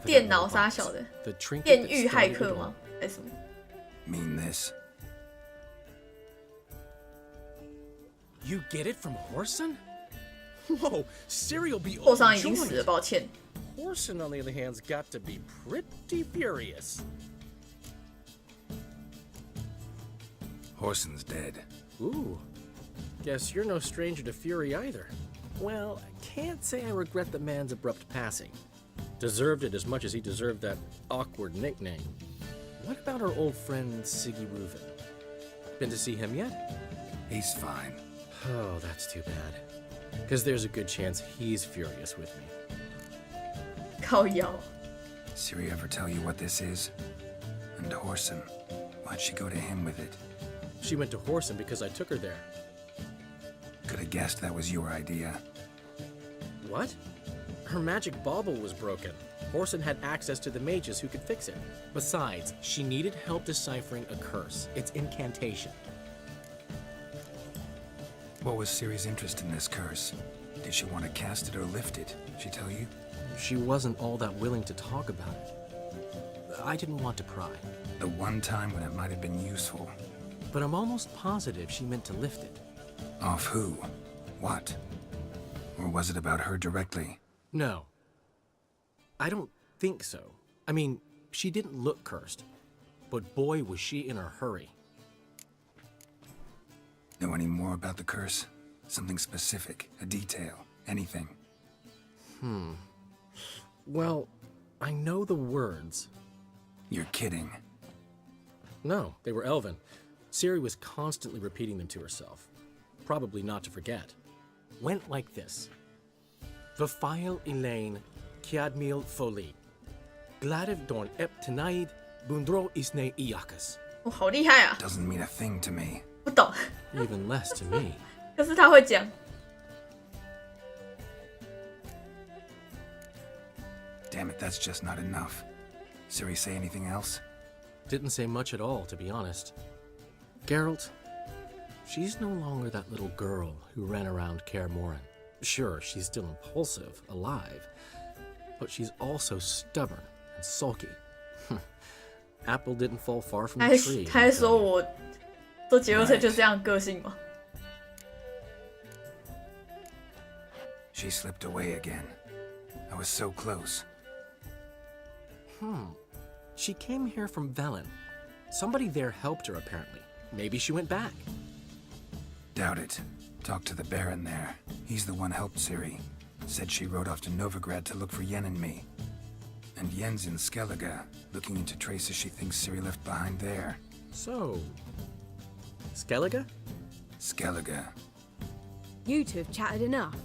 电脑啥小的，电狱骇客吗？还是什么 Mean this? You get it from Horson? Whoa, Siri'll be 霍桑已经死了， overjoyed. 抱歉。 Horson, on the other hand, has got to be pretty furious. Horson's dead. Ooh, guess you're no stranger to fury either. Well, I can't say I regret the man's abrupt passing. Deserved it as much as he deserved that awkward nickname. What about our old friend Siggy Reuven? Been to see him yet? He's fine. Oh, that's too bad. Because there's a good chance he's furious with me. 靠腰。 Siri ever tell you what this is? And Horson, why'd she go to him with it? She went to Horson because I took her there. Could have guessed that was your idea. What? Her magic bauble was broken. Horson had access to the mages who could fix it. Besides, she needed help deciphering a curse. It's incantation. What was Siri's interest in this curse? Did she want to cast it or lift it? She tell you? She wasn't all that willing to talk about it. I didn't want to pry. The one time when it might have been useful. But I'm almost positive she meant to lift it. Off who? What? Or was it about her directly? No. I don't think so. I mean, she didn't look cursed. But boy, was she in a hurry. Know any more about the curse? Something specific, a detail, anything? Well, I know the words. You're kidding. No, they were Elven. Ciri was constantly repeating them to herself. Probably not to forget. Went like this. Vafile Elaine, Kiadmil Foli. Gladev Dorn Ep Tenaid, Bundro Isne Iakas. 我好厉害啊！ Doesn't mean a thing to me. 不懂， Even less to me. 可是他会讲。 Damn it, that's just not enough. Siri say anything else? Didn't say much at all, to be honest. Geralt, she's no longer that little girl who ran around Kaer Morhen. Sure, she's still impulsive, alive, but she's also stubborn and sulky. Apple didn't fall far from 他 the 还 tree. 他还说我做结婚生就这样个性吗？ She slipped away again. I was so close. She came here from Velen. Somebody there helped her, apparently. Maybe she went back. Doubt it. Talked to the Baron there. He's the one helped Siri. Said she rode off to Novigrad to look for Yen and me. And Yen's in Skellige, looking into traces she thinks Siri left behind there. So, Skellige? Skellige. You two have chatted enough.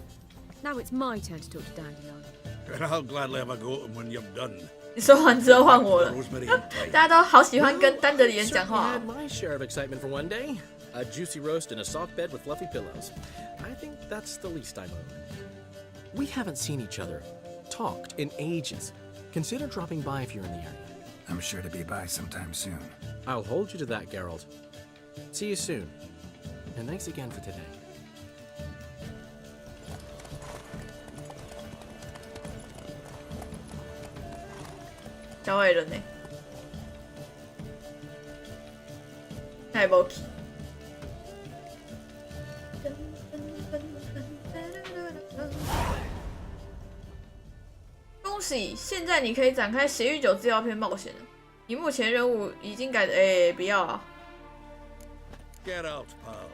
Now it's my turn to talk to Dandelion. And I'll gladly have a go at him when you've done. 你说完之后换我了， Rosemary and thyme. 大家都好喜欢跟丹德里人讲 Certainly 话 had my share of excitement for one day. A juicy roast in a soft bed with fluffy pillows. I think that's the least I'm owed. We haven't seen each other, talked in ages. Consider dropping by if you're in the area. I'm sure to be by sometime soon. I'll hold you to that, Geralt. See you soon. And thanks again for today. 小矮人呢？还无去。恭喜！现在你可以展开血与酒资料片冒险了。你目前任务已经改的，不要啊 Get out, pal.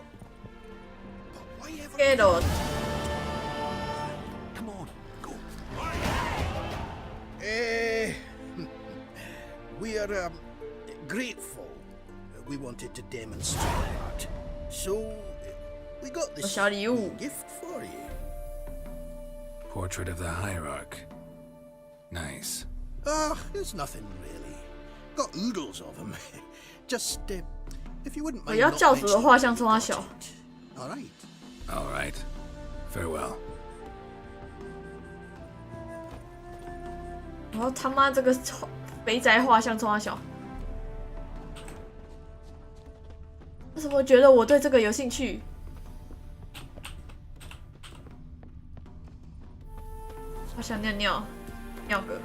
Why ever? ，get out！ Come on, go. We are grateful. We wanted to demonstrate that. So, we got this 小礼物。 gift for you. Portrait of the Hierarch. Nice. It's nothing really. Got oodles of them. Just, if you wouldn't 我 mind 要 not 教主的 mentioning 画像 we 冲他 got 小。 it. All right. All right. Farewell. 然后他妈这个肥宅画像冲他小。为什么觉得我对这个有兴趣？好想尿尿，尿个。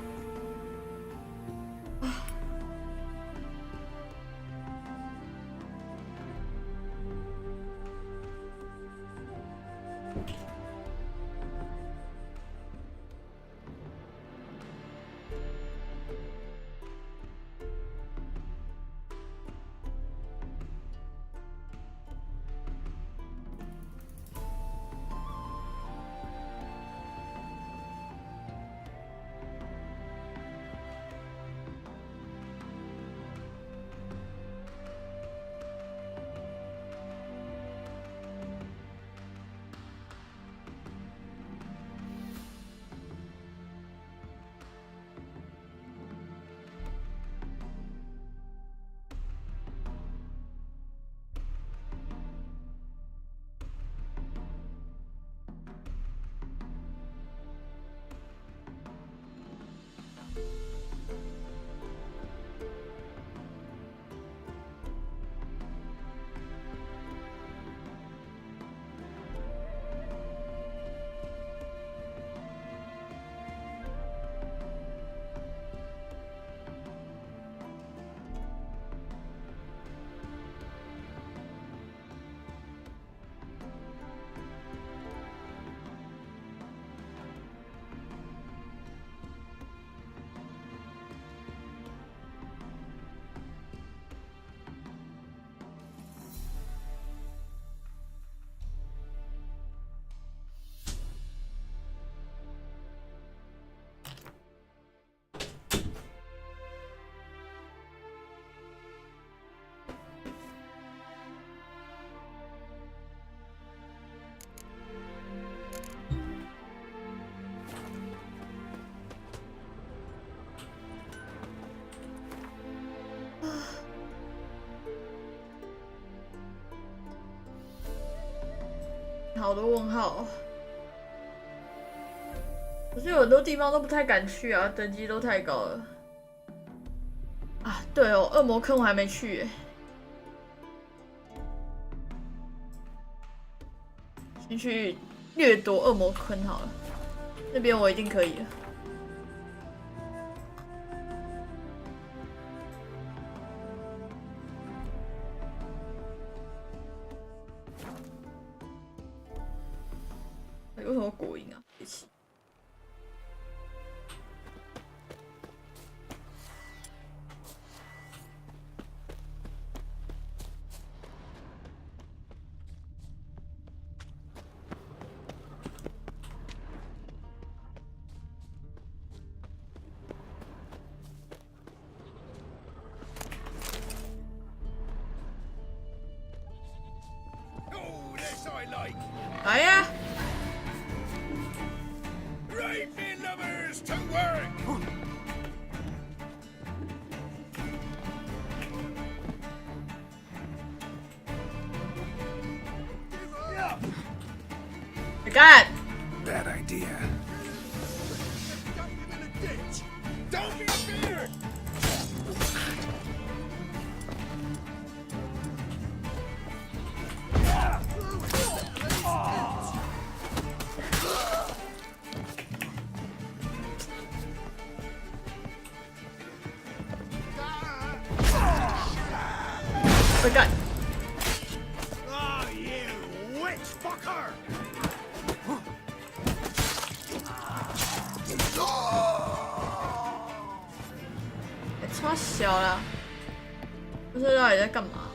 好多问号哦。可是有很多地方都不太敢去啊，等级都太高了。啊，对哦，恶魔坑我还没去耶。先去掠夺恶魔坑好了，那边我一定可以了。为什么果蝇啊？别气。Oh, this I like. 来呀！ Right, me lovers, to work. 你干！ Bad idea. Dump him in a ditch. Don't be scared. 快干！ Ah, you witch fucker. 超小啦！不知道到底在干嘛？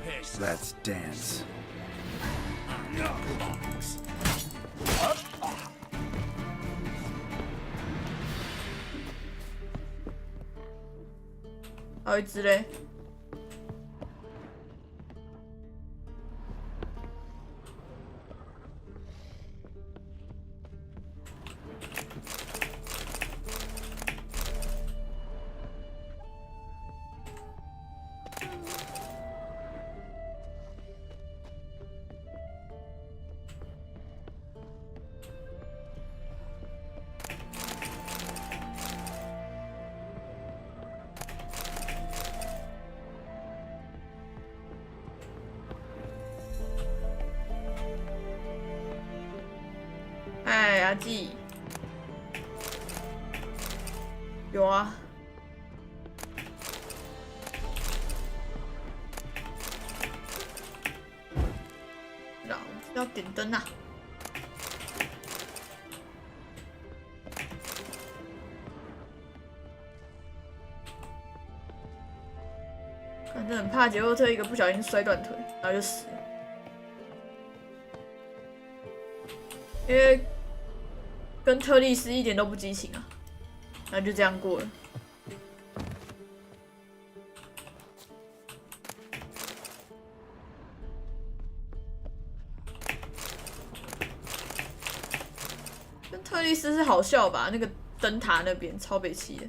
Piss. Let's dance. 还有一只嘞。哎，阿纪，有啊。是啊，我是要点灯啊。反正很怕杰洛特一个不小心摔断腿，然后就死了。因为跟特丽斯一点都不激情啊，那就这样过了。跟特丽斯是好笑吧？那个灯塔那边超北气的。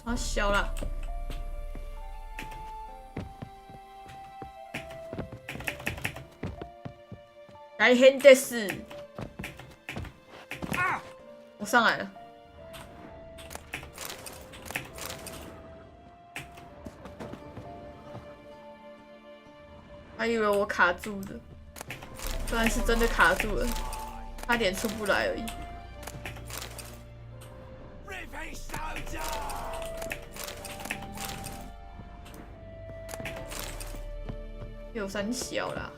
超小啦！大変です。我上来了。还以为我卡住了，虽然是真的卡住了，差点出不来而已。有三小啦，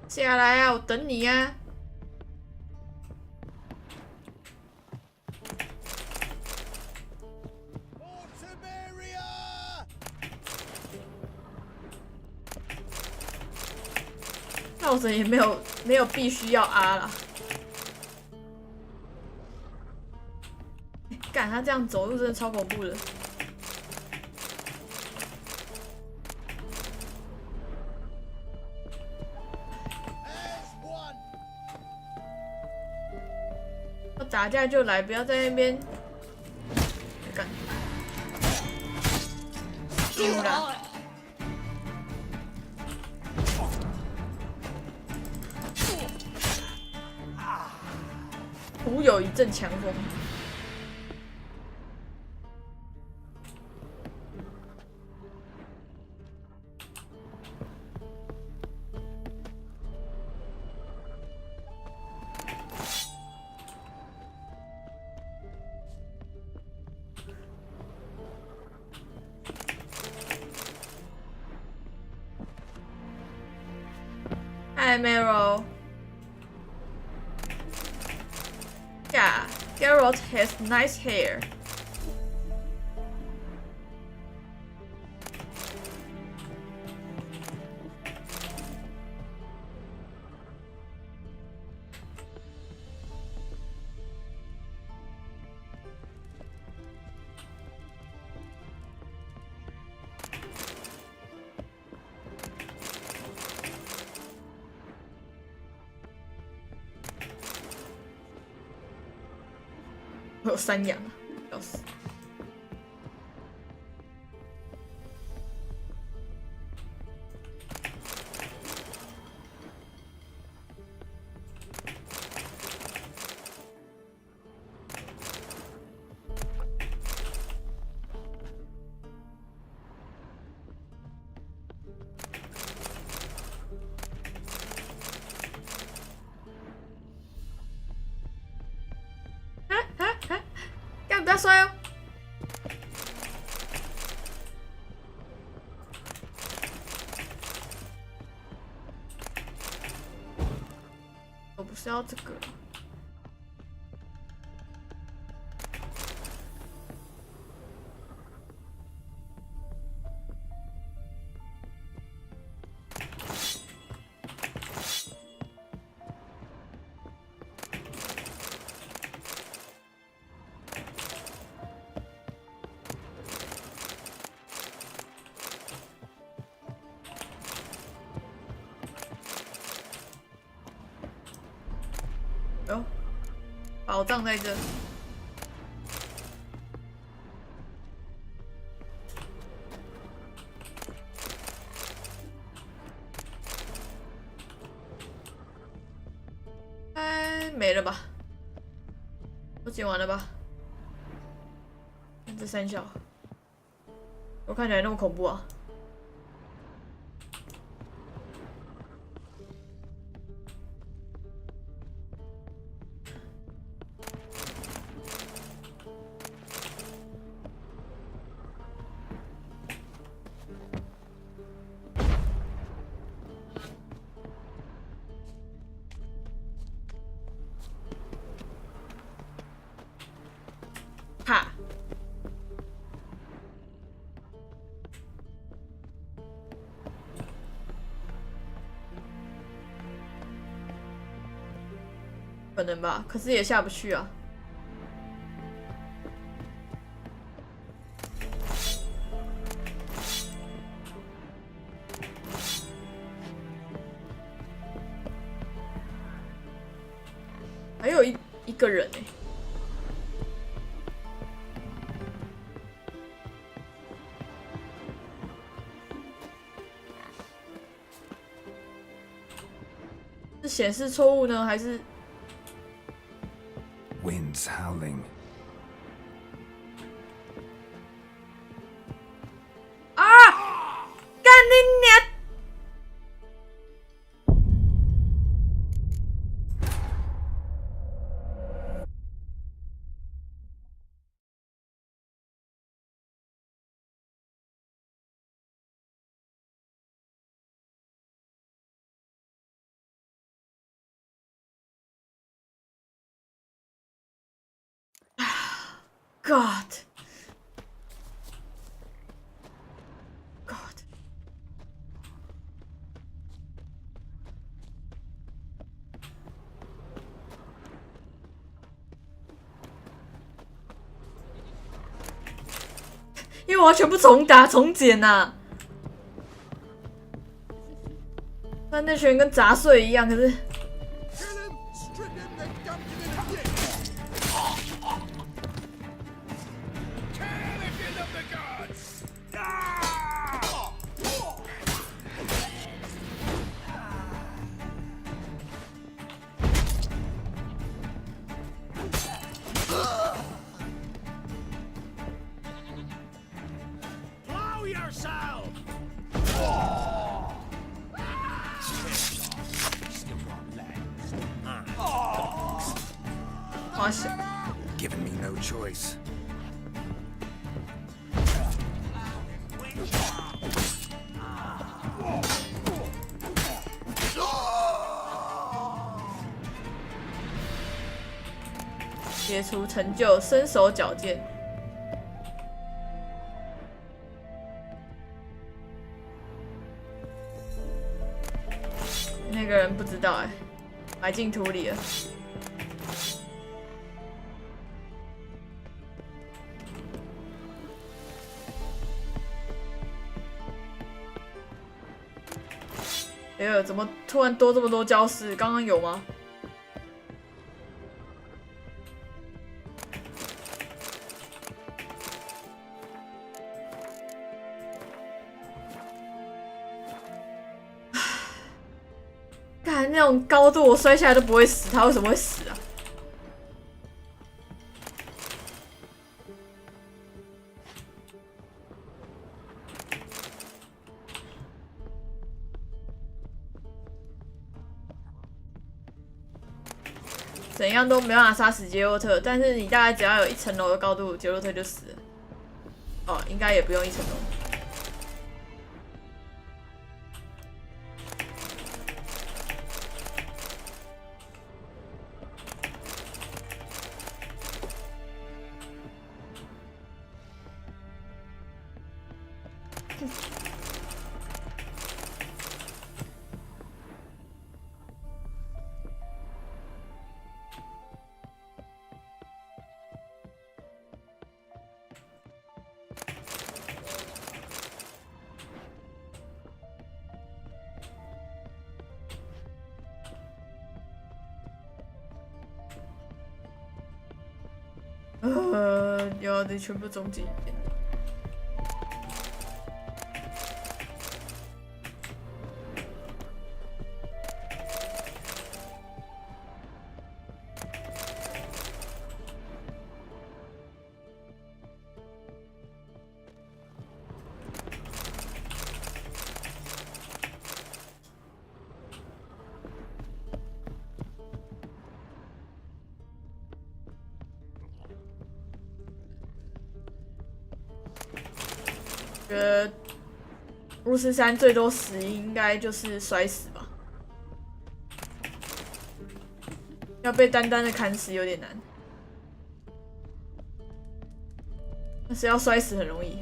下来啊！我等你啊！那我也没有必须要啊啦。干他这样走路真的超恐怖的。要打架就来，不要在那边干。丢啦！徒有一阵强风。Hi, Meryl. Yeah, Geralt has nice hair.我有山羊，笑死！干，不要摔哦！我不是要这个。哦，宝藏在这。哎，没了吧？都剪完了吧？看这三小，我看起来那么恐怖啊！怕。可能吧，可是也下不去啊。还有一个人欸。是显示错误呢，还是 Winds howling. 啊？干你娘！God. God. 因为我要全部重打重剪呐。但那群人跟杂碎一样，可是 Kill him, strip him, then dump him in a ditch. Kill if you love the gods. Ah! 花小。 Given me no choice. 解除成就，身手矫健。那个人不知道哎、埋进土里了。哎呦，怎么突然多这么多礁石？刚刚有吗？看那种高度，我摔下来都不会死，他为什么会死啊？怎样都没办法杀死杰洛特，但是你大概只要有1层楼的高度，杰洛特就死了。哦，应该也不用1层楼。要得全部终结一遍。觉得巫师3最多死因应该就是摔死吧，要被单单的砍死有点难，但是要摔死很容易。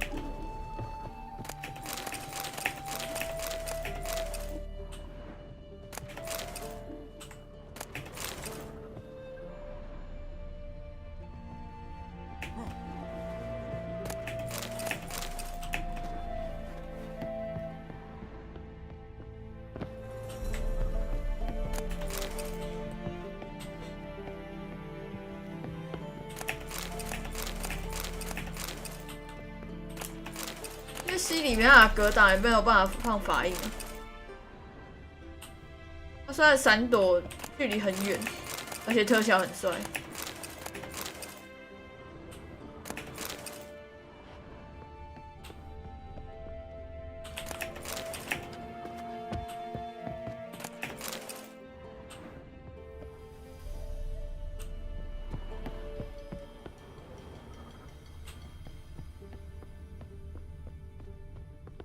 C 里面啊，格挡也没有办法放法印啊。他虽然闪躲距离很远，而且特效很帅。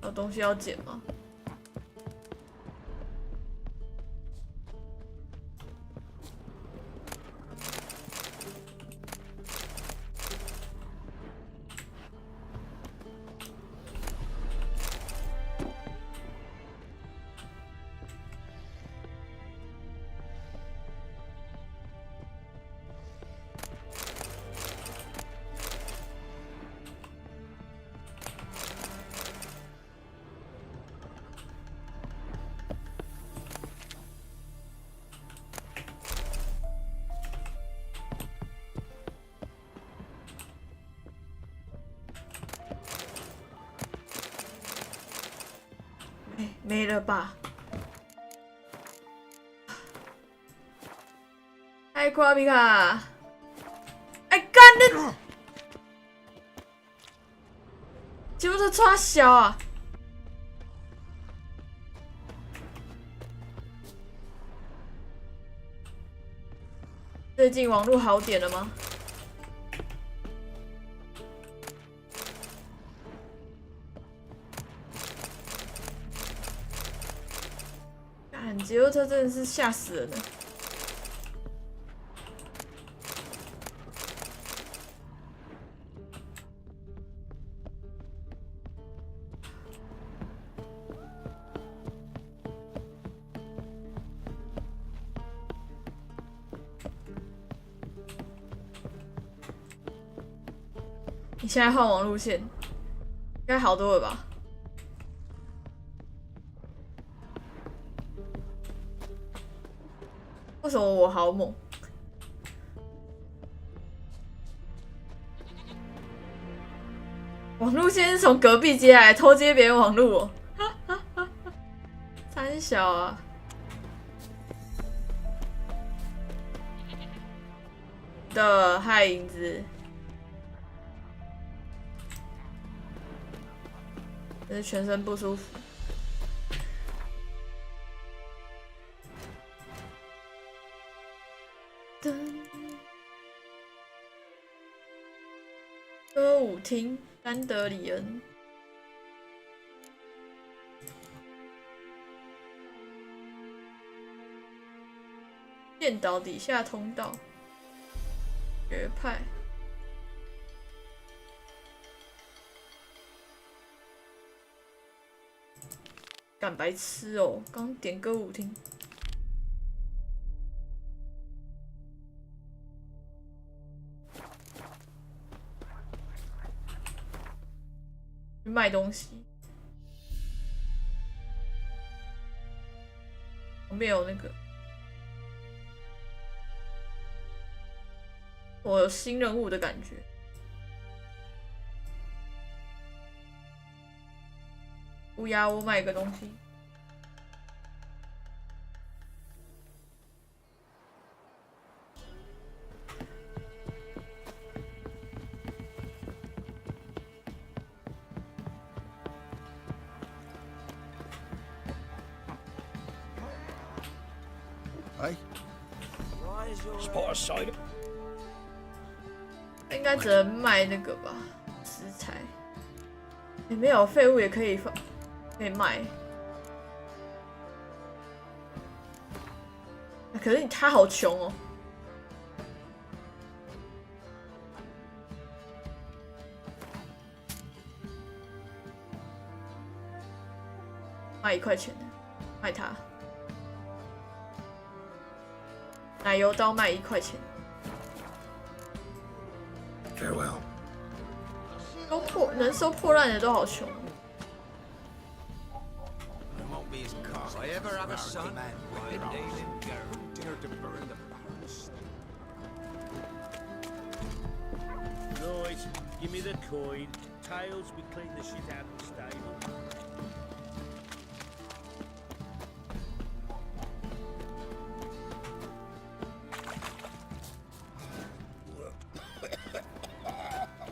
有东西要捡吗？哎，没了吧？哎，瓜比卡！哎，干的！结果他抓小啊！最近网络好点了吗？干，结果他真的是吓死人了。你现在换网路线，应该好多了吧？为什么我好猛？网路线是从隔壁接来，偷接别人网路哦，三小啊！的害影子。真是全身不舒服。歌舞厅，丹德里恩。电岛底下通道。学派。干白痴哦！刚点歌舞厅。去卖东西。旁边有那个。我有新人物的感觉。乌鸦窝卖个东西。哎，应该只能卖那个吧，食材。也没有废物也可以放，可以卖。可是他好穷哦。卖1块钱的，卖它。奶油刀卖1块钱。Farewell. 能收破烂的都好穷。Right, give me the coin. Tails, we clean the shit out of the stable.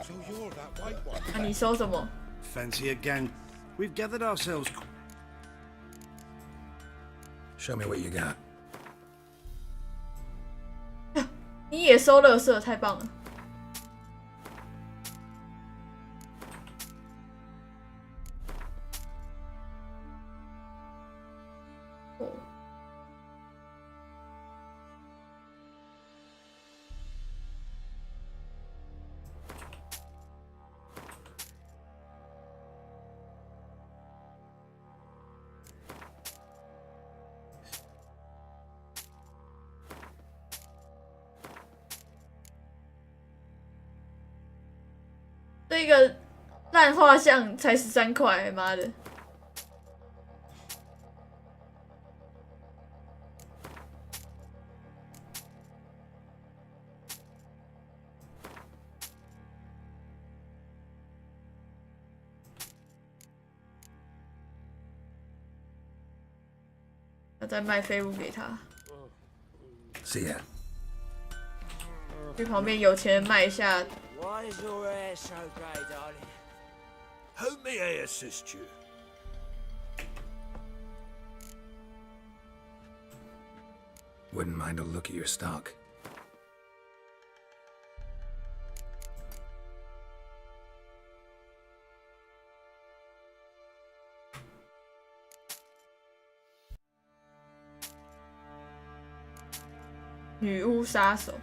So you're that white one. 啊，你收什么？ Fancy a gang. We've gathered ourselves. Show me what you got. 你也收垃圾，太棒了！哦，这个烂画像才13块，妈的！要再卖废物给他， See ya. 去旁边有钱人卖一下。 Why is your hair so grey, darling? How may I assist you? Wouldn't mind a look at your stock.《女巫杀手》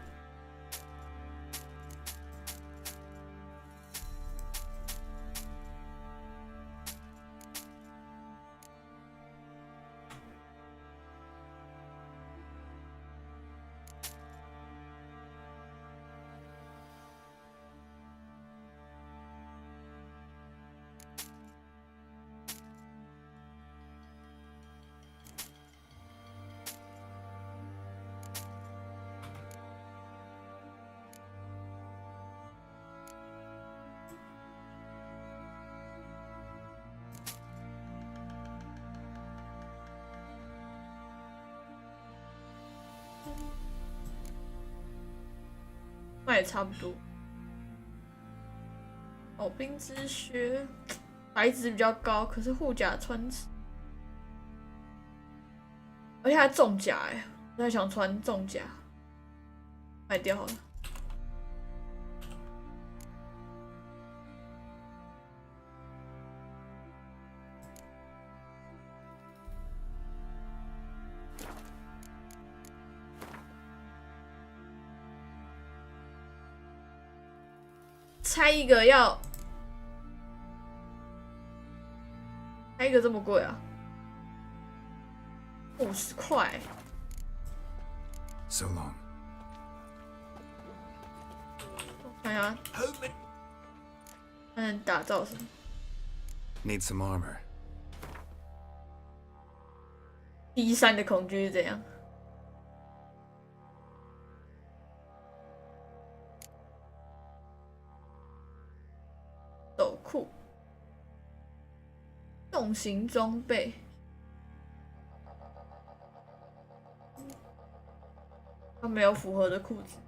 那也差不多。哦，冰之靴，白值比较高，可是护甲穿刺，而且还重甲哎，我在想穿重甲，卖掉好了。拆一个要，拆一个这么贵啊？50块。 So long. 看一下，看能打造什么？ Need some armor. D3的恐惧是怎样？手裤，重型装备。它没有符合的裤子。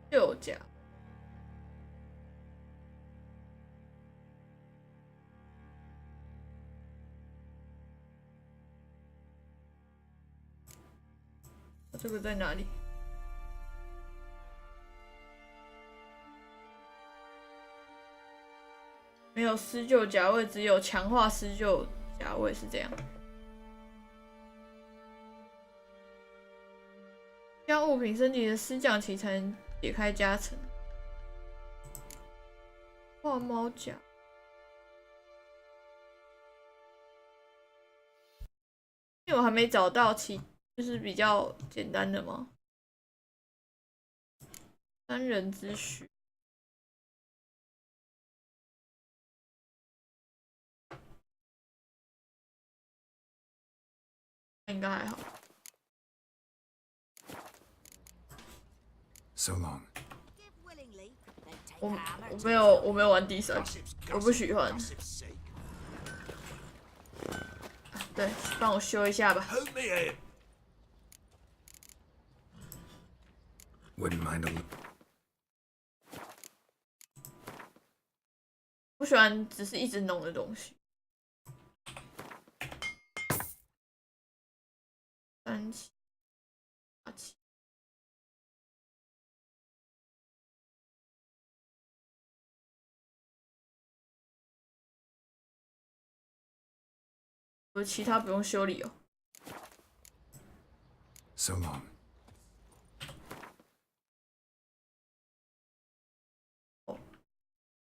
旧甲。 这个在哪里？没有施救甲位，只有强化施救甲位，是这样。将物品升级的施降期才能解开加成。画猫甲。因为我还没找到就是比较简单的吗？三人之许，应该还好。So long. 我没有玩第三，我不喜欢。对，帮我修一下吧。 Wouldn't mind a look. 不喜欢只是一直弄的东西。3期、8期，我其他不用修理哦。 So long.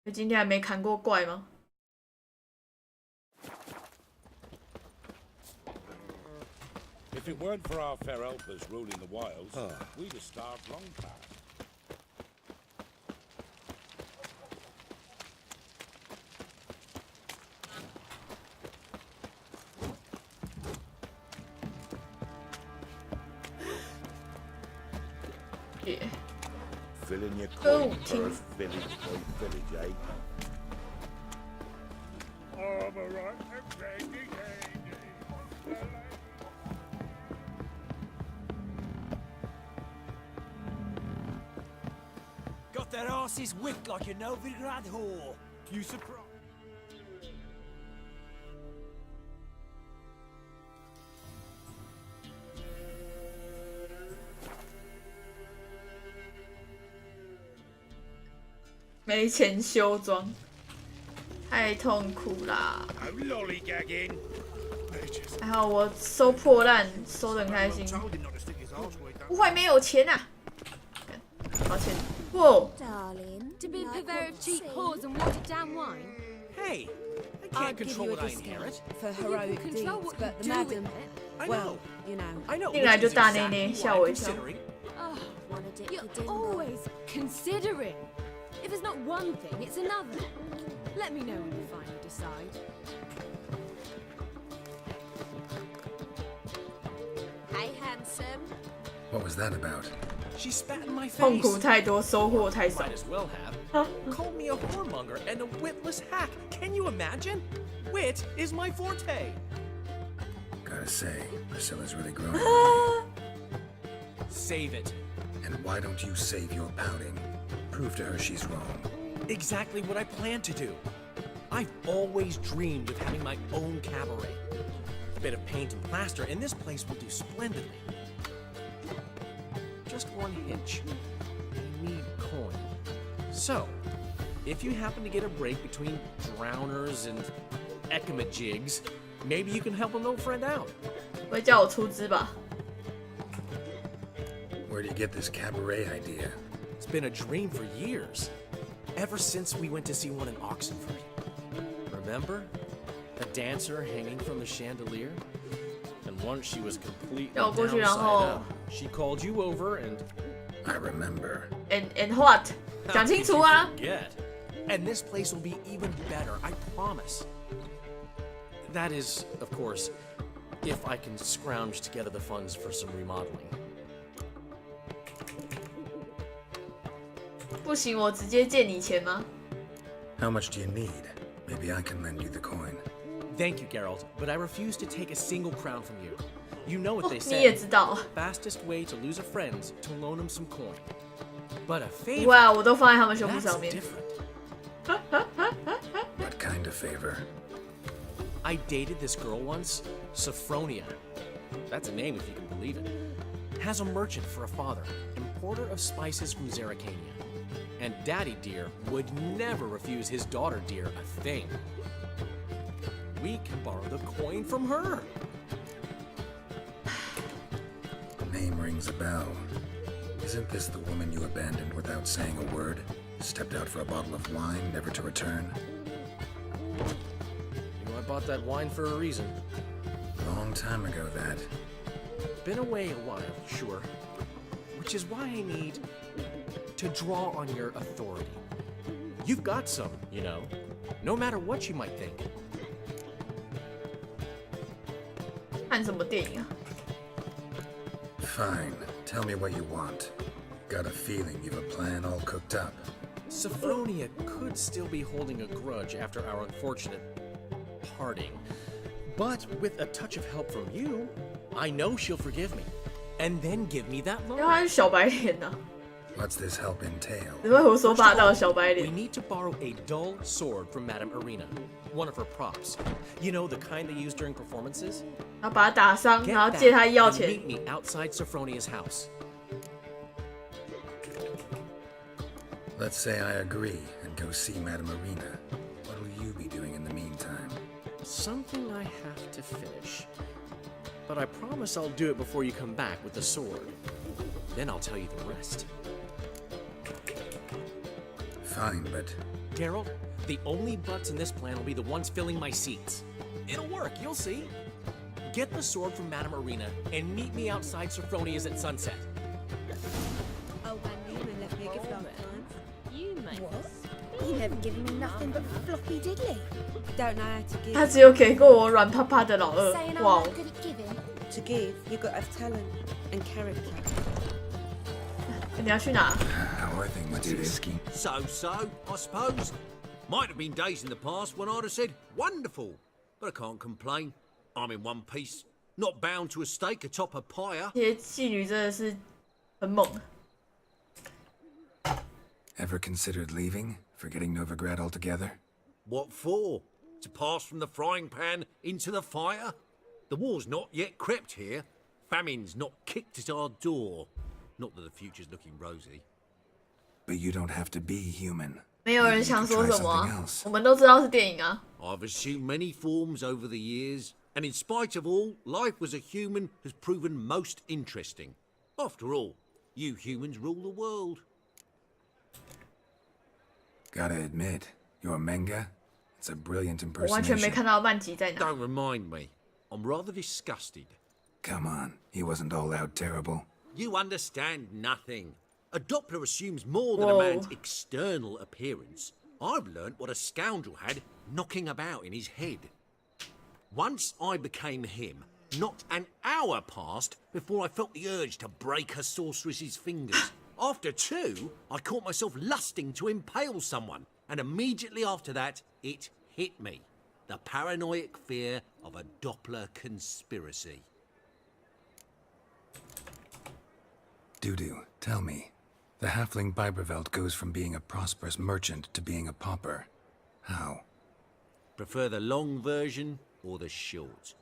你今天还没砍过怪吗？ If it weren't for our fair helpers ruling the wilds, we'd have starved long past. Yeah. Filling your Oh, coin purse village by village, eh? I'm alright. Handy, handy. Got their asses whipped like a Novigrad whore. You surprised?没钱修装，太痛苦啦！ No lollygagging. 还好我收破烂收得很开心。 Told him not to stick his arse where he don't. 不会没有钱啊！抱歉。哇， Darling, To be a like purveyor what of cheap you say. whores and watered down wine? Hey, I can't I'd give control you a what I discount inherit. for You heroic can deeds, control what but you the do with madam, it. I well, know. you know. I know. 进来 which 就 is 大内 exactly 内 why 吓 I'm 我一跳。 considering. Wanna dip You're your dinner. always considering. If it's not one thing, it's another. Let me know when you finally decide. Hey, handsome. What was that about? She spat in my 痛 face. 苦太多，收获太少 Might。as well have. Called me a whoremonger and a witless hack. Can you imagine? Wit is my forte. Gotta say, Priscilla's really grown. on Save it. me. And why don't you save your pouting? Prove to her she's wrong. Exactly what I plan to do. I've always dreamed of having my own cabaret. A bit of paint and plaster, and this place will do splendidly. Just one hitch. I need coin. So, if you happen to get a break between drowners and ecamajigs, maybe you can help an old friend out. 不会叫我出资吧？ Where do you get this cabaret idea? It's been a dream for years. Ever since we went to see one in Oxenford. Remember? A dancer hanging from the chandelier? And once she was completely 要我过去，然 downside 后 up. She called you over and I remember. and what？ how 讲清 could 楚 you 啊！ forget? And this place will be even better, I promise. That is, of course, if I can scrounge together the funds for some remodeling. 不行，我直接借你钱吗？ How much do you need? Maybe I can lend you the coin. Thank you, Geralt, but I refuse to take a single crown from you. You know what 哦 they 你也 say. 知道。 Fastest way to lose a friend's to loan him some coin. But a favor, 哇，我都放在他们胸部 that's 上面。 different. What kind of favor? I dated this girl once, Sophronia. That's a name if you can believe it. Has a merchant for a father, importer of spices from Zerrikania. And Daddy Dear would never refuse his daughter Dear a thing. We can borrow the coin from her. Name rings a bell. Isn't this the woman you abandoned without saying a word? Stepped out for a bottle of wine, never to return? You know, I bought that wine for a reason. Long time ago, that. Been away a while, sure. Which is why I need to draw on your authority. You've got some, you know, no matter what you might think. 看什么电影啊？ Fine. Tell me what you want. Got a feeling you've a plan all cooked up. Sophronia could still be holding a grudge after our unfortunate parting. But with a touch of help from you, I know she'll forgive me. And then give me that 因为 loan. 他是小白脸呐、 What's this help entail? 只会胡说 First 八 of 道 all, 的小白 we 脸。 need to borrow a dull sword from Madame Arena, one of her props. You know, the kind they use during performances? 然后把他打伤， Get 然后 that 借他要 and 钱。 meet me outside Sophronia's house. Let's say I agree and go see Madame Arena. What will you be doing in the meantime? Something I have to finish. But I promise I'll do it before you come back with the sword. Then I'll tell you the rest. Fine, but Geralt, the only butts in this plan will be the ones filling my seats. It'll work, you'll see. Get the sword from Madame Arena and meet me outside Sophronia's at sunset. Oh, Van Newman left me a gift last time. You make What? You never given me nothing but floppy diddly. Don't know how to give. 他只有给过我软趴趴的老二。 Saying 哇 I'm 哦 not good at giving. To give, you got to have talent and character. 你要去哪？ how are things, Dudisky? So, I suppose. Might have been days in the past when I'd have said, wonderful, but I can't complain. I'm in one piece, not bound to a stake atop a pyre. 这些妓女真的是很猛。 Ever considered leaving? Forgetting Novigrad altogether? What for? To pass from the frying pan into the fire? The war's not yet crept here. Famine's not kicked at our door. Not that the future's looking rosy. But you don't have to be human. 没有人想说什么啊，我们都知道是电影啊。 I've assumed many forms over the years, and in spite of all, life as a human has proven most interesting. After all, you humans rule the world. Gotta admit, your manga, it's a brilliant 我完全没 impersonation. 看到漫集在哪。 Don't remind me. I'm rather disgusted. Come on, he wasn't all out terrible. You understand nothing. A Doppler assumes more than a Whoa. man's external appearance. I've learnt what a scoundrel had knocking about in his head. Once I became him, not an hour passed before I felt the urge to break a sorceress's fingers. After two, I caught myself lusting to impale someone, and immediately after that, it hit me. The paranoid fear of a Doppler conspiracy. Dudu, tell me. The halfling Biberveld goes from being a prosperous merchant to being a pauper. How? Prefer the long version or the short?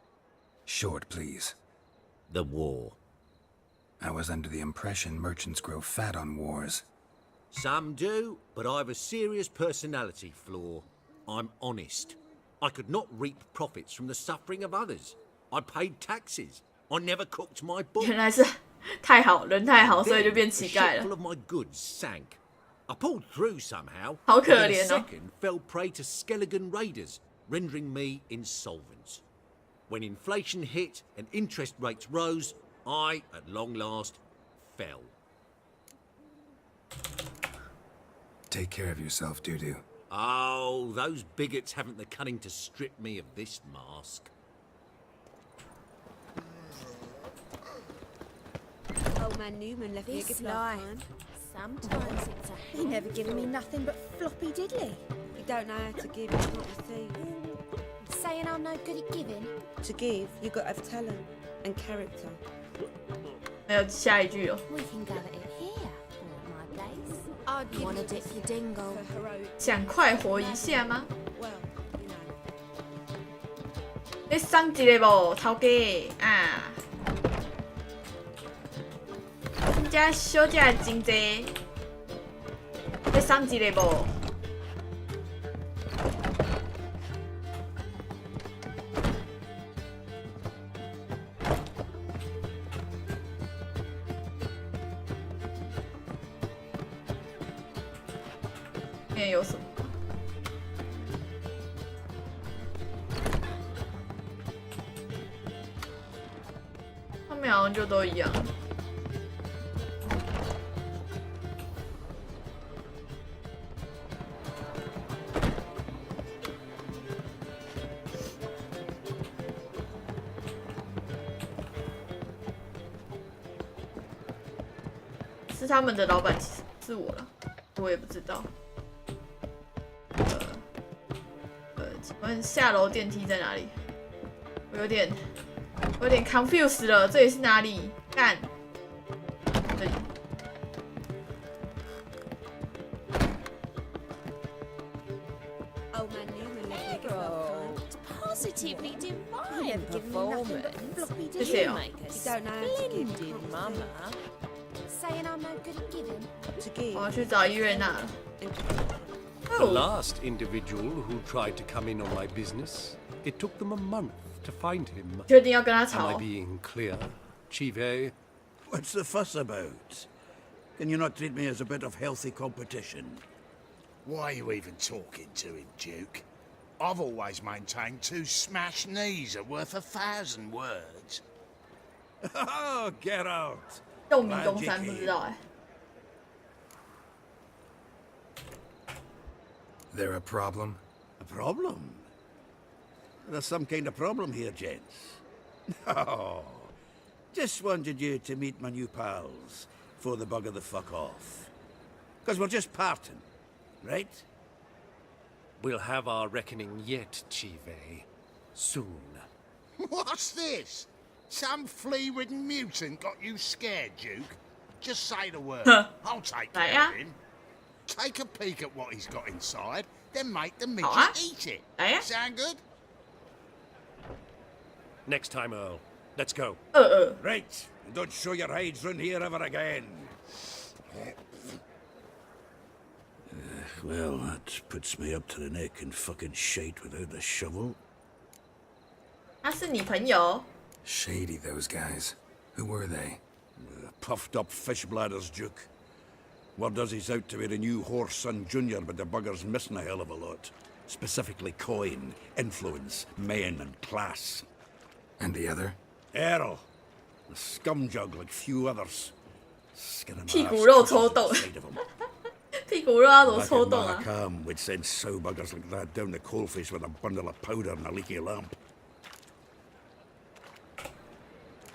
Short, please. The war. I was under the impression merchants grow fat on wars. Some do, but I've a serious personality flaw. I'm honest. I could not reap profits from the suffering of others. I paid taxes. I never cooked my books. 原来是太好，人太好，所以就变 A 乞丐 ship full 了。 of my goods sank. I pulled through somehow. 好可 but in 怜 a 哦。 second fell prey to Skelligan raiders, rendering me insolvent. When inflation hit and interest rates rose, I, at long last, fell. Take care of yourself, Dudu. Oh, those bigots haven't the cunning to strip me of this mask. Old man Newman left me a This gift lie. last time. Sometimes it's a He never given me nothing but floppy diddly. You don't know how to give, you can't receive. Saying I'm no good at giving. To give, you've got to have talent and character. 没有下一句了。 We can gather it here, or at my place. I'd wanna dip your dingle. For heroic, 想快活一下吗？ well, you know. 你送一个无，头家啊？恁遮小姐真济，你送一个无？里面有什么？他们好像就都一样。是他们的老板，其实是我了，我也不知道。请问下楼电梯在哪里？我有点 confused 了，这里是哪里？干，这里。 Old man Newman left me a gift last time. Positively divine performance. Floppy 谢谢哦。 You don't know how to give, you can't mama. receive. Saying I'm no good at giving. To give, 我要去找伊瑞娜了。 The 哦， last individual who tried to come in on my business, it took them a month to find him. 决定要跟他 Am 吵 I 哦。 being clear, Chive? What's the fuss about? Can you not treat me as a bit of healthy competition? Why are you even talking to him, Duke? I've always maintained 2 smashed knees are worth 1,000 words. Oh, get out! 洞明东山不知道哎。 There a problem? A problem? There's some kind of problem here, gents. Oh, just wanted you to meet my new pals before the bugger the fuck off. Because we're just parting, right? We'll have our reckoning yet, Chive. Soon. What's this? Some flea-ridden mutant got you scared, Duke? Just say the word. I'll take care of him. Take a peek at what he's got inside, then make the midget eat it. Sound good? Next time, Earl. Let's go. Right, and don't show your hides round here ever again. Well, that puts me up to the neck in fucking shite without a shovel. 他是你朋友 Shady, those guys. Who were they? Puffed up fish bladders, Duke. Word does he's out to be the new Horse Son Junior, but the bugger's missing a hell of a lot. Specifically coin, influence, men, and class. And the other? Earl. A scumjug like few others. Skin and 屁股肉抽动 屁股肉要怎么 Back 抽 in 动啊 Malakam, we'd send sow buggers like that down the coalface with a bundle of powder and a leaky lamp.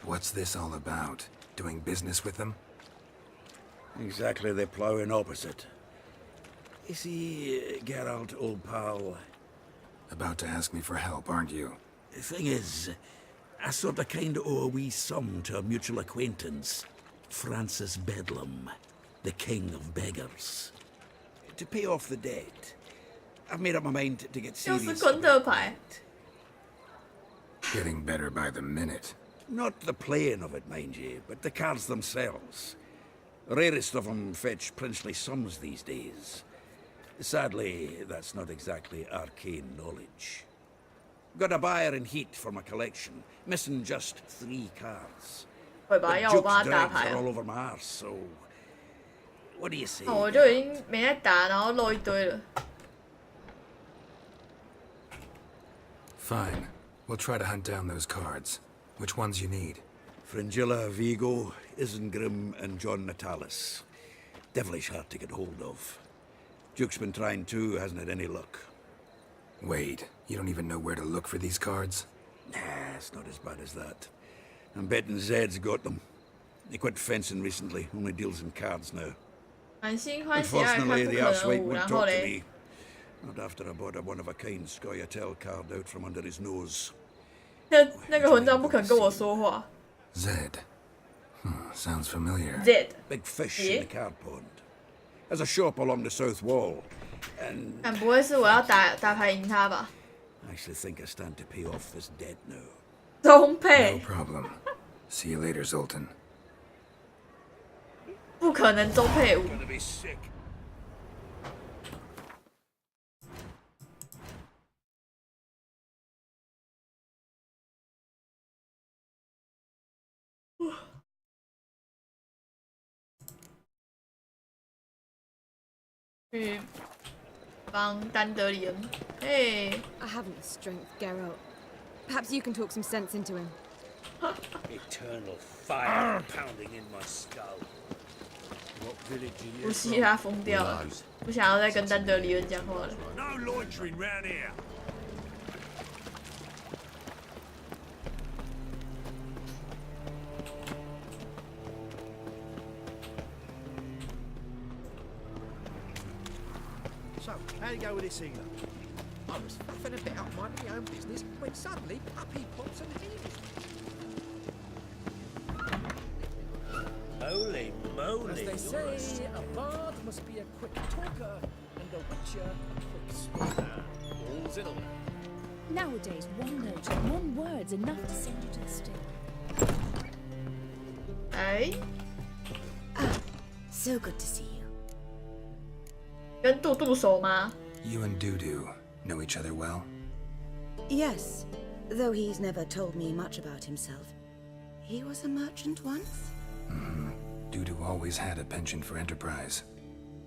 What's this all about? Doing business with them? Exactly the ploughing opposite. You see, Geralt, old pal... About to ask me for help, aren't you? The thing is, I sort of kind of owe a wee sum to a mutual acquaintance. Francis Bedlam, the king of beggars. To pay off the debt, I've made up my mind to get 就 serious. 是昆特牌 Getting better by the minute. Not the playing of it, mind you, but the cards themselves. Rarest of them fetch princely sums these days. Sadly, that's not exactly arcane knowledge. Got a buyer in heat for my collection, missing just 3 cards. 会吧 But 要我 Duke's 帮他打 dregs 牌 are 啊 all over my arse, so... What do you say? 我就已经没在打然后漏一堆了 Fine. We'll try to hunt down those cards. Which ones you need? Fringilla, Vigo, Isengrim, and John Natalis. Devilish hard to get hold of. Duke's been trying too, hasn't had any luck. Wait, you don't even know where to look for these cards? Nah, it's not as bad as that. I'm betting Zed's got them. He quit fencing recently, only deals in cards now. 满心欢喜爱看 Unfortunately, 不 the 可能 asswipe 五 won't 然后 talk to 嘞 me. Not after I bought a one-of-a-kind Scoia'tael card out from under his nose. 那个混账不肯跟我说话 Zed. Sounds familiar. Zed Big fish Yeah. in the card pond. There's a shop along the south wall, and 但不会是我要打牌赢他吧 I actually think I stand to pay off this debt now. 中 No 配 problem. See you later, Zoltan. 不可能中配五 Gonna be sick. 去帮丹德里恩 Hey I haven't the strength, Geralt. Perhaps you can talk some sense into him. Eternal fire pounding in my skull. What village are 不 you 惜他疯掉了不想要再跟丹德里恩讲话了 No loitering round here. So, how you go with this healer? I was faffing a bit up minding my own business when suddenly Puppy pops and heals me. Holy moly. As they say, a bard must be a quick talker and a witcher a quick speaker. All's in all. Nowadays, one note and one word's enough to send you to the stake. 哎 So good to see you. 跟杜杜熟吗 You and Dudu know each other well? Yes, though he's never told me much about himself. He was a merchant once? Dudu always had a penchant for enterprise.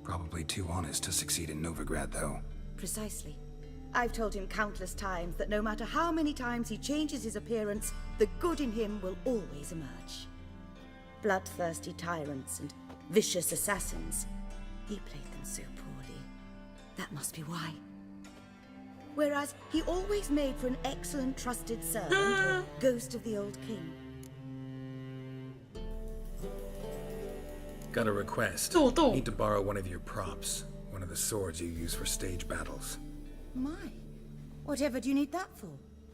Probably too honest to succeed in Novigrad, though. Precisely. I've told him countless times that no matter how many times he changes his appearance, the good in him will always emerge. Bloodthirsty tyrants and vicious assassins. He played them so poorly. That must be why. Whereas he always made for an excellent trusted servant or ghost of the old king. Got a request.杜杜 Need to borrow one of your props. One of the swords you use for stage battles. My, whatever do you need that for?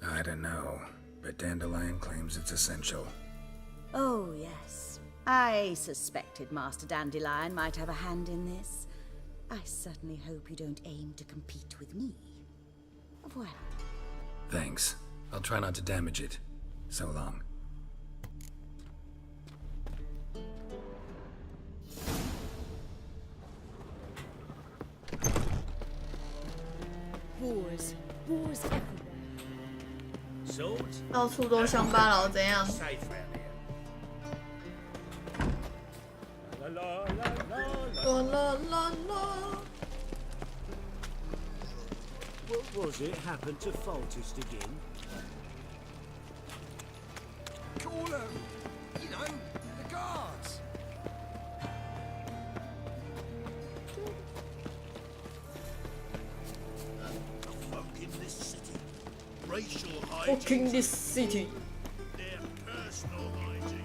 I don't know, but Dandelion claims it's essential. Oh, yes. I suspected Master Dandelion might have a hand in this. I certainly hope you don't aim to compete with me. Au revoir. Thanks. I'll try not to damage it. So long. Wars. Wars everywhere. 到处都乡巴佬怎样？ 啦啦啦啦。 What was it happened to Faltist again? Call them! You know, the guards! Folk in this city. Racial Fucking hygiene. this city. Their personal hygiene.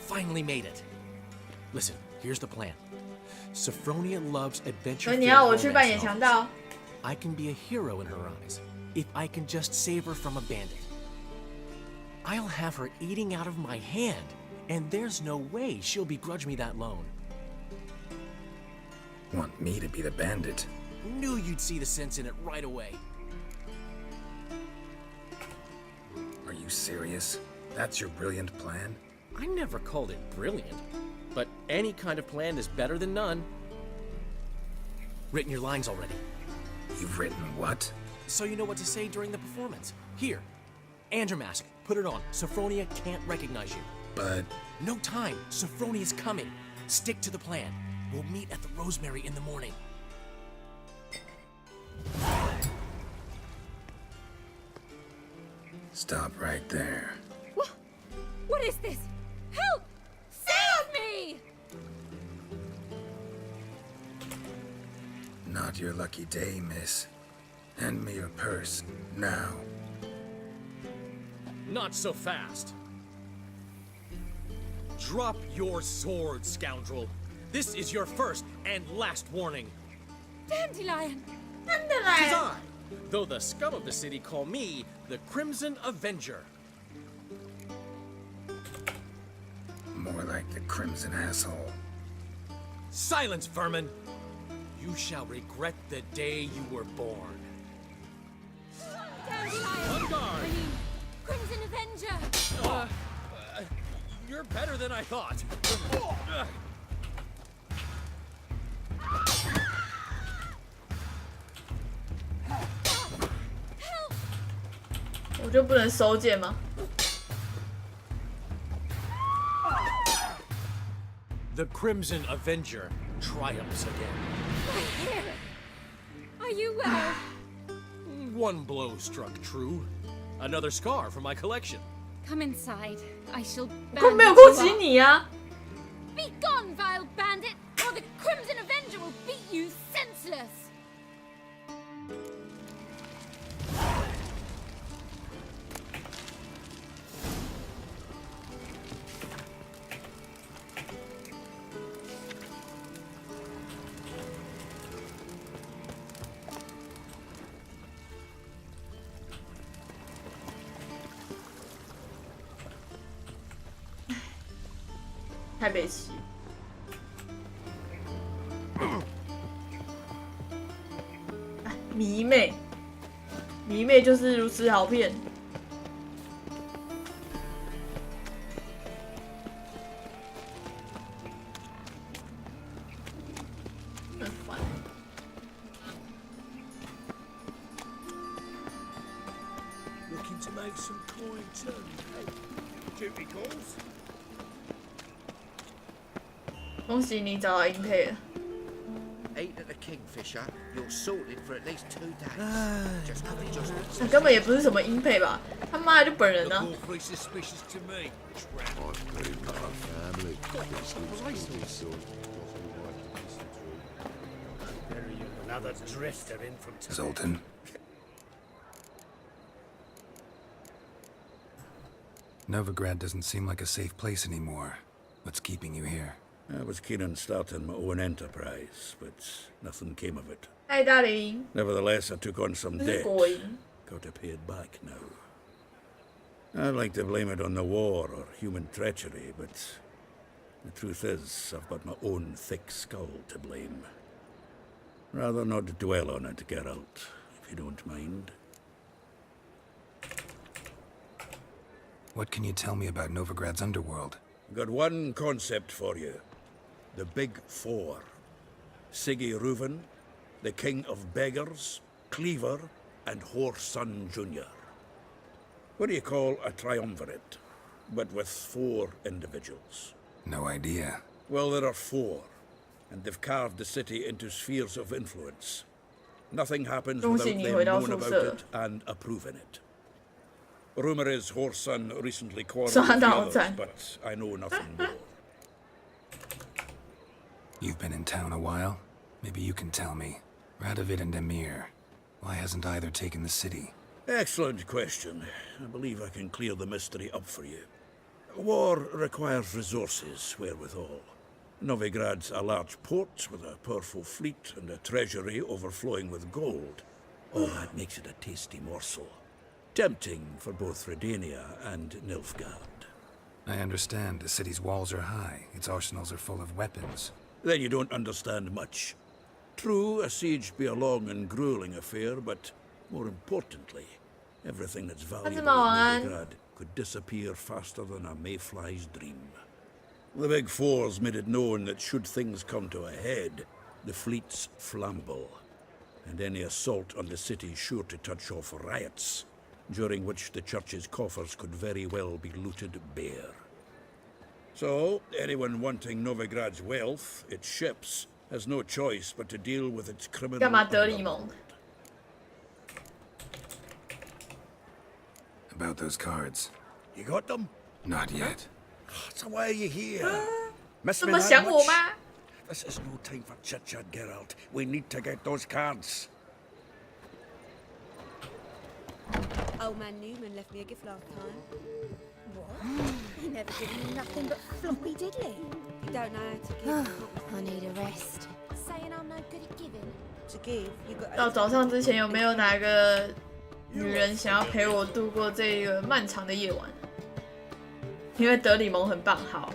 Finally made it. Listen, here's the plan. Sophronia loves adventure. 所以你要我去扮演强盗？ I can be a hero in her eyes if I can just save her from a bandit. I'll have her eating out of my hand, and there's no way she'll begrudge me that loan. Want me to be the bandit? Knew you'd see the sense in it right away. Are you serious? That's your brilliant plan? I never called it brilliant, but any kind of plan is better than none. Written your lines already. You've written what? So you know what to say during the performance. Here, and your mask. Put it on. Sophronia can't recognize you. But... No time. Sophronia's coming. Stick to the plan. We'll meet at the Rosemary in the morning. Stop right there. What is this? Help! Save me! Not your lucky day, miss. Hand me your purse, now. Not so fast. Drop your sword, scoundrel. This is your first and last warning. Dandelion! Tis I, though the scum of the city call me the Crimson Avenger. More like the Crimson Asshole. Silence, vermin! You shall regret the day you were born. Dandelion! On guard! I mean, Crimson Avenger! You're better than I thought. 我就不能收剑吗？ The Crimson Avenger triumphs again. My hair! Are you well? One blow struck true. Another scar from my collection. Come inside. I shall 我没有 bandage 攻 you 击 up. 你啊！ Be gone, vile bandit, or the Crimson Avenger will beat you senseless!《台北市》迷妹，迷妹就是如此好骗。很烦。 Looking to make some coin too. Hey, duty calls. 恭喜你找到英配了。 Eat at the Kingfisher, you're sorted for at least 2 days. Just got adjustments. 那根本也不是什么英配吧？他妈的就本人啊！ Awfully suspicious to me. Another drifter in from Zoltan. Novigrad doesn't seem like a safe place anymore. What's keeping you here? I was keen on starting my own enterprise, but nothing came of it. Hi, darling. Nevertheless, I took on some debt. Going. Got to pay it back now. I'd like to blame it on the war or human treachery, but the truth is, I've got my own thick skull to blame. Rather not dwell on it, Geralt, if you don't mind. What can you tell me about Novigrad's underworld? Got one concept for you. The Big Four. Siggy Reuven, the King of Beggars, Cleaver, and Whoreson Jr. What do you call a triumvirate, but with 4 individuals? No idea. Well, there are 4, and they've carved the city into spheres of influence. Nothing happens without them knowing about it and approving it. Rumor is Whoreson recently quarreled with the others, but I know nothing more. You've been in town a while? Maybe you can tell me. Radovid and Emir. Why hasn't either taken the city? Excellent question. I believe I can clear the mystery up for you. War requires resources, wherewithal. Novigrad's a large port with a powerful fleet and a treasury overflowing with gold. All that makes it a tasty morsel. Tempting for both Redania and Nilfgaard. I understand. The city's walls are high. Its arsenals are full of weapons. Then you don't understand much. True, a siege be a long and grueling affair, but more importantly, everything that's valuable in Novigrad could disappear faster than a mayfly's dream. The Big Four's made it known that should things come to a head, the fleet's flammable, and any assault on the city's sure to touch off riots, during which the church's coffers could very well be looted bare. So, anyone wanting Novigrad's wealth, its ships, has no choice but to deal with its criminal underworld. About those cards. You got them? Not yet. So why are you here? Miss me 这么想我吗？ This is no time for chit-chat, Geralt. We need to get those cards. Old man Newman left me a gift last time. What? He never given me nothing but floppy diddly. You don't know how to give. I need a rest. Saying I'm no good at giving. To give, you got. 到早上之前有没有哪个女人想要陪我度过这个漫长的夜晚？因为德里蒙很棒，好。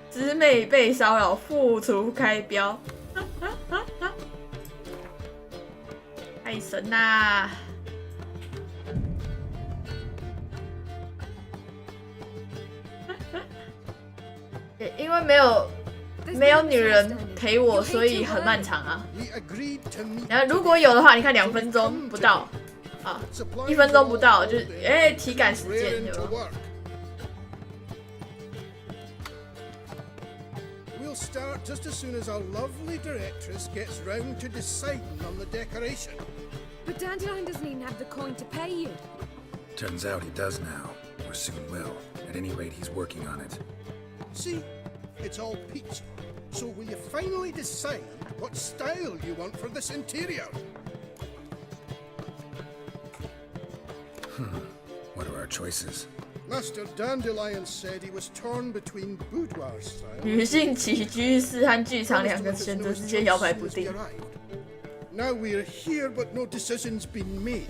姊妹被骚扰，付出开标。太神啦！因为没有女人陪我，所以很漫长啊。然后如果有的话，你看2分钟不到啊，1分钟不到，就是体感时间有没有？ Start just as soon as our lovely directress gets round to deciding on the decoration. But Dandelion doesn't even have the coin to pay you. Turns out he does now, or soon will. At any rate, he's working on it. See, it's all peachy. So will you finally decide what style you want for this interior? What are our choices? Master Dandelion said he was torn between boudoir style. 女性起居室和剧场2个选择之间摇摆不定。 Now we're here, but no decision's been made.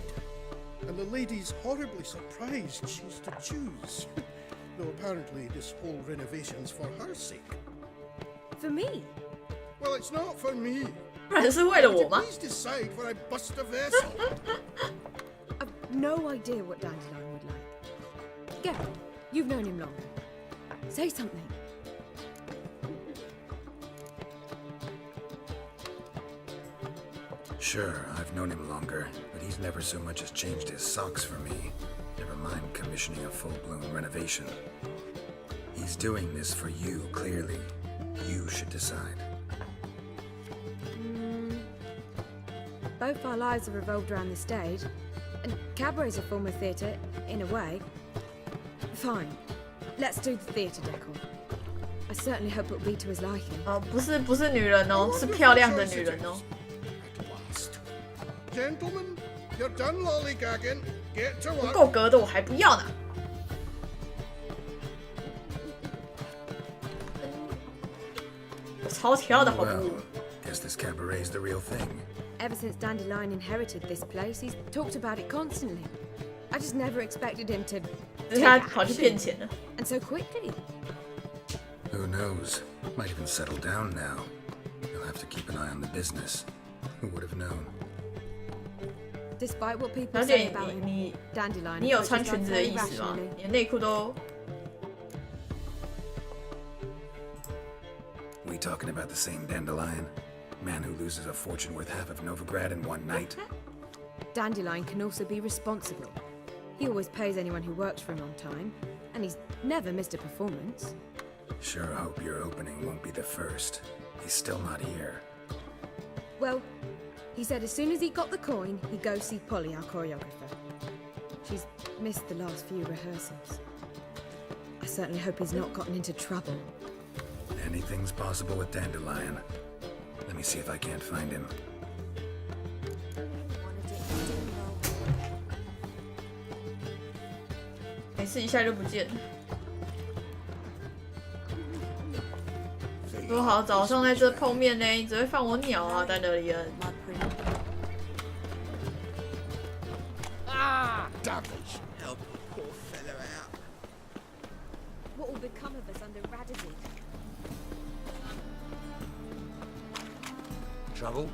And the lady's horribly surprised she's to choose. Though apparently this whole renovation's for her sake. For me? Well, it's not for me. 不然是为了我吗？ Please decide where I bust a vessel. I've no idea what Dandelion would like. Go. You've known him long. Say something. Sure, I've known him longer, but he's never so much as changed his socks for me. Never mind commissioning a full-blown renovation. He's doing this for you, clearly. You should decide. Both our lives have revolved around the stage, and cabaret's a form of theatre, in a way. Fine. Let's do the theatre decor. I certainly hope it'll be to his liking. 哦，不是女人哦，是漂亮的女人哦。 Gentlemen, You're done lollygagging. Get to 不 work. 够格的我还不要呢。我超挑的好不好？ Well, guess this cabaret's the real thing. Ever since Dandelion inherited this place, he's talked about it constantly. I just never expected him to 只是他跑去骗钱了。 and so quickly. Who knows? Might even settle down now. You'll have to keep an eye on the business. Who would have known? Despite what people 小 say 姐， about 你 him, Dandelion 你有 approaches 穿裙 life 子的 very 意思吗？ rationally. 你的内裤都 We talking about the same Dandelion? Man who loses a fortune worth half of Novigrad in one night? Dandelion can also be responsible. He always pays anyone who works for him on time, and he's never missed a performance. Sure hope your opening won't be the first. He's still not here. Well, he said as soon as he got the coin, he'd go see Polly, our choreographer. She's missed the last few rehearsals. I certainly hope he's not gotten into trouble. Anything's possible with Dandelion. Let me see if I can't find him. 每次一下就不见了。说好早上在这碰面呢，你只会放我鸟啊，丹德里恩。 Ah, Douglas. Help a poor fella out. What will become of us under Radazid? Trouble?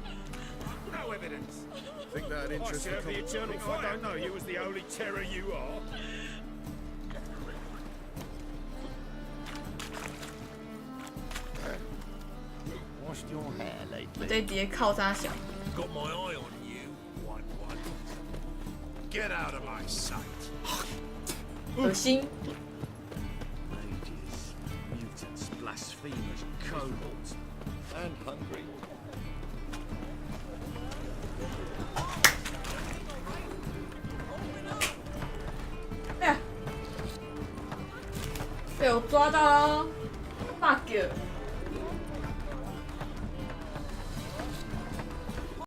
No evidence. Think that'd interest I serve the eternal fire. I don't know you as the only terror you are. Washed your hair lately? 这碟靠他想。 Got my eye on you, one. Get out of my sight. 恶心。 Mages, mutants, blasphemers, kobolds, and hungry. 哎呀，被我抓到了 ，bug。